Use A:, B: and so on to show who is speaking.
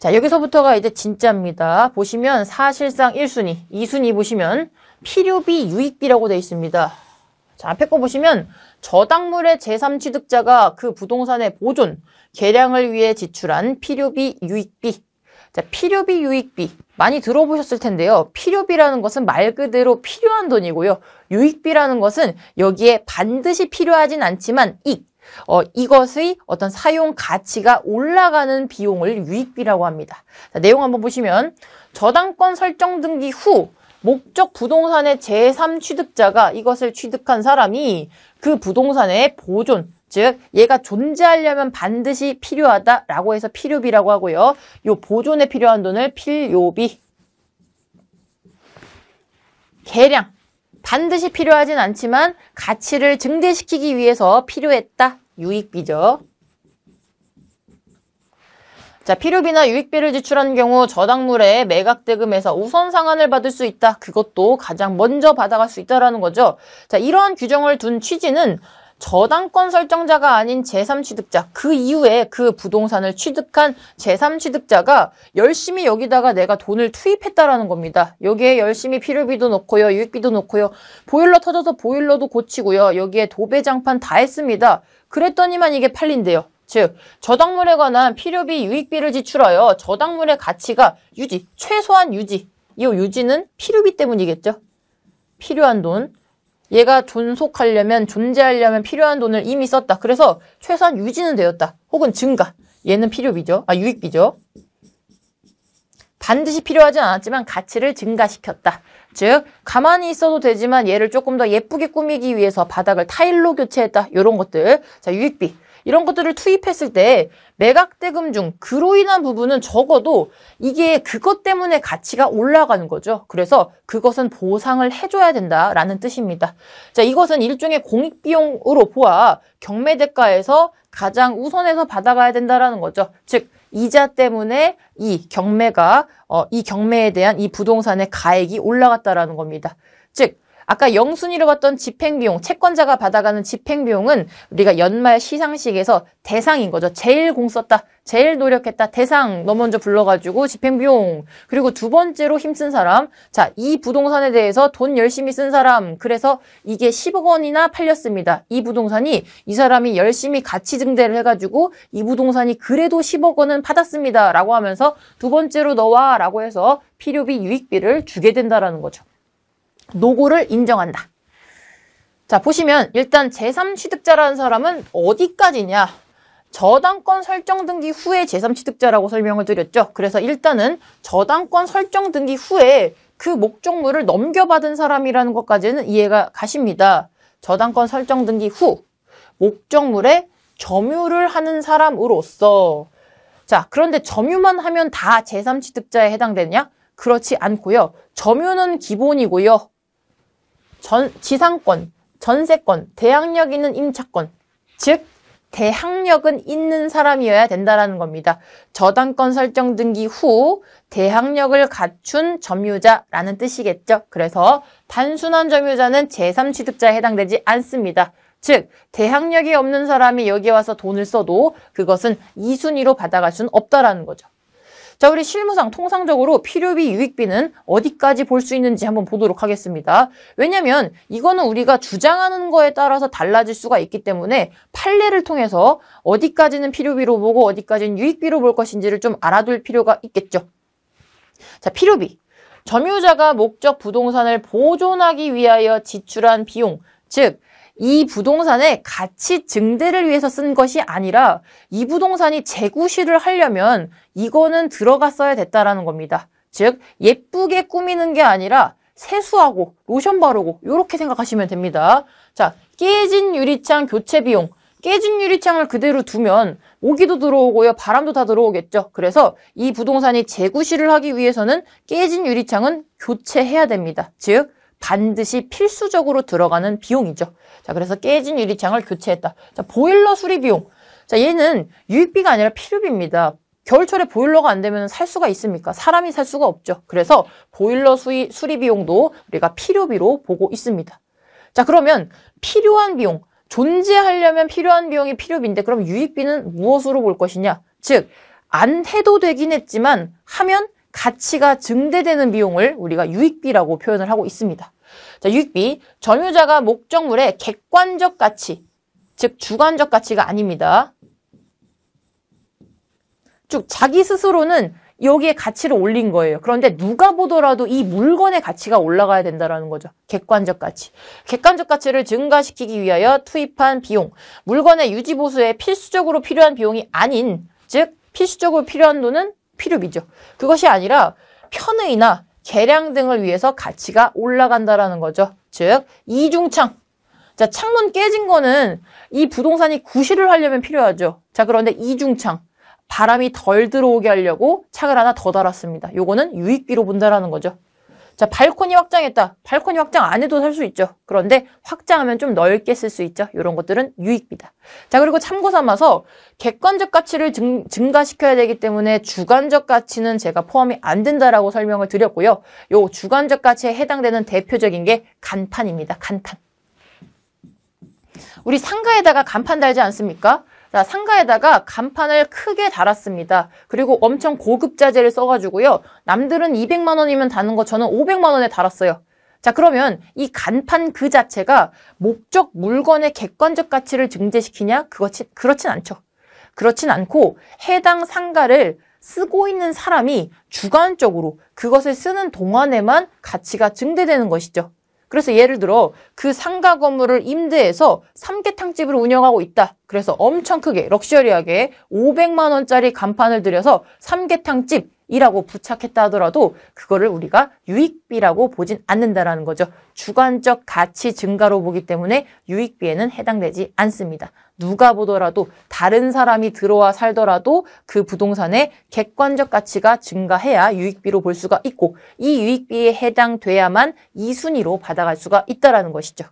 A: 자, 여기서부터가 이제 진짜입니다. 보시면 사실상 1순위, 2순위 보시면 필요비, 유익비라고 되어 있습니다. 자, 앞에 거 보시면 저당물의 제3취득자가 그 부동산의 보존, 개량을 위해 지출한 필요비, 유익비. 자, 필요비, 유익비 많이 들어보셨을 텐데요. 필요비라는 것은 말 그대로 필요한 돈이고요. 유익비라는 것은 여기에 반드시 필요하진 않지만 이것의 어떤 사용 가치가 올라가는 비용을 유익비라고 합니다. 자, 내용 한번 보시면 저당권 설정 등기 후 목적 부동산의 제3취득자가 이것을 취득한 사람이 그 부동산의 보존, 즉 얘가 존재하려면 반드시 필요하다라고 해서 필요비라고 하고요. 요 보존에 필요한 돈을 필요비. 개량. 반드시 필요하진 않지만 가치를 증대시키기 위해서 필요했다. 유익비죠. 자, 필요비나 유익비를 지출한 경우 저당물의 매각대금에서 우선 상환을 받을 수 있다. 그것도 가장 먼저 받아갈 수 있다라는 거죠. 자, 이러한 규정을 둔 취지는 저당권 설정자가 아닌 제3취득자, 그 이후에 그 부동산을 취득한 제3취득자가 열심히 여기다가 내가 돈을 투입했다라는 겁니다. 여기에 열심히 필요비도 넣고요, 유익비도 넣고요, 보일러 터져서 보일러도 고치고요, 여기에 도배장판 다 했습니다. 그랬더니만 이게 팔린대요. 즉, 저당물에 관한 필요비, 유익비를 지출하여 저당물의 가치가 유지, 최소한 유지. 이 유지는 필요비 때문이겠죠. 필요한 돈. 얘가 존속하려면, 존재하려면 필요한 돈을 이미 썼다. 그래서 최소한 유지는 되었다. 혹은 증가. 얘는 필요비죠. 유익비죠. 반드시 필요하진 않았지만 가치를 증가시켰다. 즉, 가만히 있어도 되지만 얘를 조금 더 예쁘게 꾸미기 위해서 바닥을 타일로 교체했다. 이런 것들. 자, 유익비. 이런 것들을 투입했을 때 매각대금 중 그로 인한 부분은 적어도 이게 그것 때문에 가치가 올라가는 거죠. 그래서 그것은 보상을 해줘야 된다라는 뜻입니다. 자, 이것은 일종의 공익비용으로 보아 경매대가에서 가장 우선해서 받아가야 된다라는 거죠. 즉, 이자 때문에 이 경매에 대한 이 부동산의 가액이 올라갔다라는 겁니다. 즉, 아까 0순위로 봤던 집행비용, 채권자가 받아가는 집행비용은 우리가 연말 시상식에서 대상인 거죠. 제일 공 썼다, 제일 노력했다, 대상 너 먼저 불러가지고 집행비용. 그리고 두 번째로 힘쓴 사람, 자, 이 부동산에 대해서 돈 열심히 쓴 사람, 그래서 이게 10억 원이나 팔렸습니다. 이 부동산이 이 사람이 열심히 가치 증대를 해가지고 이 부동산이 그래도 10억 원은 받았습니다 라고 하면서 두 번째로 너와 라고 해서 필요비, 유익비를 주게 된다라는 거죠. 노고를 인정한다. 자, 보시면 일단 제3취득자라는 사람은 어디까지냐? 저당권 설정 등기 후에 제3취득자라고 설명을 드렸죠. 그래서 일단은 저당권 설정 등기 후에 그 목적물을 넘겨받은 사람이라는 것까지는 이해가 가십니다. 저당권 설정 등기 후 목적물에 점유를 하는 사람으로서. 자, 그런데 점유만 하면 다 제3취득자에 해당되느냐? 그렇지 않고요. 점유는 기본이고요. 지상권, 전세권, 대항력 있는 임차권, 즉 대항력은 있는 사람이어야 된다는 겁니다. 저당권 설정 등기 후 대항력을 갖춘 점유자라는 뜻이겠죠. 그래서 단순한 점유자는 제3취득자에 해당되지 않습니다. 즉 대항력이 없는 사람이 여기 와서 돈을 써도 그것은 2순위로 받아갈 수는 없다라는 거죠. 자, 우리 실무상 통상적으로 필요비, 유익비는 어디까지 볼 수 있는지 한번 보도록 하겠습니다. 왜냐면 이거는 우리가 주장하는 거에 따라서 달라질 수가 있기 때문에 판례를 통해서 어디까지는 필요비로 보고 어디까지는 유익비로 볼 것인지를 좀 알아둘 필요가 있겠죠. 자, 필요비. 점유자가 목적 부동산을 보존하기 위하여 지출한 비용, 즉 이 부동산의 가치 증대를 위해서 쓴 것이 아니라 이 부동산이 재구시를 하려면 이거는 들어갔어야 됐다라는 겁니다. 즉 예쁘게 꾸미는 게 아니라 세수하고 로션 바르고 이렇게 생각하시면 됩니다. 자, 깨진 유리창 교체 비용. 깨진 유리창을 그대로 두면 모기도 들어오고요. 바람도 다 들어오겠죠. 그래서 이 부동산이 재구시를 하기 위해서는 깨진 유리창은 교체해야 됩니다. 즉 반드시 필수적으로 들어가는 비용이죠. 자, 그래서 깨진 유리창을 교체했다. 자, 보일러 수리 비용. 자, 얘는 유익비가 아니라 필요비입니다. 겨울철에 보일러가 안 되면 살 수가 있습니까? 사람이 살 수가 없죠. 그래서 보일러 수리 비용도 우리가 필요비로 보고 있습니다. 자, 그러면 필요한 비용. 존재하려면 필요한 비용이 필요비인데 그럼 유익비는 무엇으로 볼 것이냐? 즉 안 해도 되긴 했지만 하면 가치가 증대되는 비용을 우리가 유익비라고 표현을 하고 있습니다. 자, 유익비, 점유자가 목적물의 객관적 가치, 즉 주관적 가치가 아닙니다. 쭉 자기 스스로는 여기에 가치를 올린 거예요. 그런데 누가 보더라도 이 물건의 가치가 올라가야 된다는 거죠. 객관적 가치. 객관적 가치를 증가시키기 위하여 투입한 비용, 물건의 유지 보수에 필수적으로 필요한 비용이 아닌, 즉 필수적으로 필요한 돈은 필요비죠. 그것이 아니라 편의나 개량 등을 위해서 가치가 올라간다라는 거죠. 즉 이중창. 자, 창문 깨진 거는 이 부동산이 구실을 하려면 필요하죠. 자, 그런데 이중창. 바람이 덜 들어오게 하려고 창을 하나 더 달았습니다. 요거는 유익비로 본다라는 거죠. 자, 발코니 확장했다. 발코니 확장 안 해도 살 수 있죠. 그런데 확장하면 좀 넓게 쓸 수 있죠. 이런 것들은 유익비다. 자, 그리고 참고 삼아서 객관적 가치를 증가시켜야 되기 때문에 주관적 가치는 제가 포함이 안 된다라고 설명을 드렸고요. 요 주관적 가치에 해당되는 대표적인 게 간판입니다. 간판. 우리 상가에다가 간판 달지 않습니까? 자, 상가에다가 간판을 크게 달았습니다. 그리고 엄청 고급 자재를 써가지고요. 남들은 200만 원이면 다는 거 저는 500만 원에 달았어요. 자, 그러면 이 간판 그 자체가 목적 물건의 객관적 가치를 증대시키냐? 그렇진 않죠. 그렇진 않고 해당 상가를 쓰고 있는 사람이 주관적으로 그것을 쓰는 동안에만 가치가 증대되는 것이죠. 그래서 예를 들어 그 상가 건물을 임대해서 삼계탕집을 운영하고 있다. 그래서 엄청 크게 럭셔리하게 500만 원짜리 간판을 들여서 삼계탕집이라고 부착했다 하더라도 그거를 우리가 유익비라고 보진 않는다라는 거죠. 주관적 가치 증가로 보기 때문에 유익비에는 해당되지 않습니다. 누가 보더라도 다른 사람이 들어와 살더라도 그 부동산의 객관적 가치가 증가해야 유익비로 볼 수가 있고 이 유익비에 해당돼야만 2순위로 받아갈 수가 있다는 것이죠.